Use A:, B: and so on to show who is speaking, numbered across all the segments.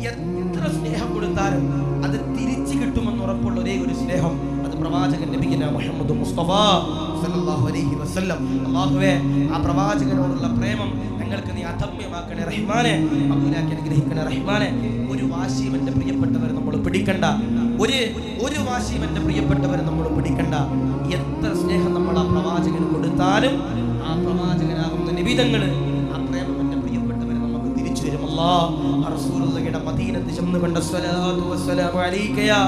A: എത്ര സ്നേഹം കൊടുത്താലും അത് തിരിച്ചു കിട്ടുമെന്ന് ഉറപ്പുള്ള ഒരേ ഒരു സ്നേഹം, അത് പ്രവാചകൻ നബിയിന മുഹമ്മദ് മുസ്തഫ സല്ലല്ലാഹു അലൈഹി വസല്ലം. അല്ലാഹുവേ, ആ പ്രവാചകനോടുള്ള പ്രേമം ഞങ്ങൾക്ക് നീ അധമ്യമാക്കണേ റഹ്മാനെ, അബ്ദുലാക്കി അനുഗ്രഹിക്കണേ റഹ്മാനെ. ഒരു വാശിയും എൻ്റെ പ്രിയപ്പെട്ടവരെ നമ്മൾ പിടിക്കണ്ട, ഒരു വാശിയും എൻ്റെ പ്രിയപ്പെട്ടവരെ നമ്മൾ പിടിക്കണ്ട. എത്ര സ്നേഹം നമ്മൾ ആ പ്രവാചകന് കൊടുത്താലും ആ പ്രവാചകനാകുന്ന നിബിധങ്ങള് ആ പ്രേമം എൻ്റെ പ്രിയപ്പെട്ടവരെ നമുക്ക് തിരിച്ചു തരും. അല്ലാഹ് റസൂലുള്ളാഹിയുടെ മദീനത്ത് ചെന്നുകൊണ്ട് സ്വലാത്തു വസ്സലാമു അലൈക യാ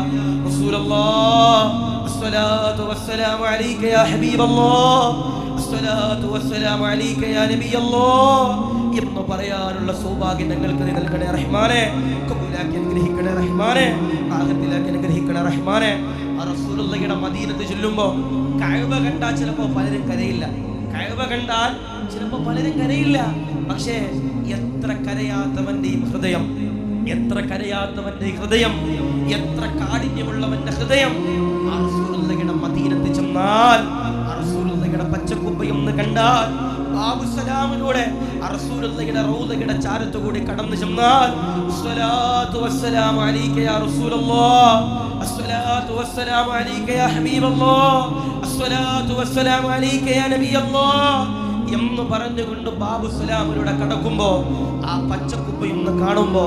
A: റസൂലല്ലാഹ്, അസ്സലാത്തു വസ്സലാമു അലൈക യാ ഹബീബല്ലാഹ്, അസ്സലാത്തു വസ്സലാമു അലൈക യാ നബിയല്ലാഹ് എന്ന് പറയാനുള്ള സൗഭാഗ്യം ഞങ്ങൾക്ക് നീ നൽകണേ റഹ്മാനെ. കബൂലാക്കി അനുഗ്രഹിക്കണേ റഹ്മാനെ, ആഖിറത്തിലാക്കി അനുഗ്രഹിക്കണേ റഹ്മാനെ. ആ റസൂലുള്ളാഹിയുടെ മദീനത്ത് ചെല്ലുമ്പോൾ കഅബ കണ്ടാൽ ചിലപ്പോൾ പലരും കരയില്ല, കഅബ കണ്ടാൽ ചിലപ്പോൾ പലരും കരയില്ല. പക്ഷേ എത്ര കരയാത്തവന്റെ ഹൃദയം, എത്ര കരയാത്തവന്റെ ഹൃദയം, എത്ര കാഠിന്യമുള്ളവന്റെ ഹൃദയം ആ റസൂലുള്ളാഹിയുടെ മദീനത്ത് ചെന്നാൽ, ആ റസൂലുള്ളാഹിയുടെ പച്ചക്കുപ്പയൊന്ന് കണ്ടാൽ, ബാബുസലാമിലൂടെ റസൂലുള്ളാഹിയുടെ റൗളയുടെ ചാരത്തുകൂടി കടന്നു ചെന്നാൽ, അസ്സലാത്തു വസ്സലാമു അലൈക യാ റസൂലല്ലാഹ്, അസ്സലാത്തു വസ്സലാമു അലൈക യാ ഹബീബല്ലാഹ്, അസ്സലാത്തു വസ്സലാമു അലൈക യാ നബിയല്ലാഹ് എന്ന് പറഞ്ഞുകൊണ്ട് ബാബുസലാമിലൂടെ കടക്കുമ്പോ ആ പച്ചക്കുപ്പയൊന്ന് കാണുമ്പോ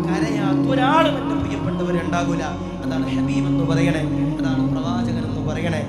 A: കരയാത്ത ഒരാളും എന്റെ പ്രിയപ്പെട്ടവരുണ്ടാകൂല. അതാണ് ഹബീബ് എന്ന് പറയണേ, അതാണ് പ്രവാചകൻ എന്ന് പറയണേ.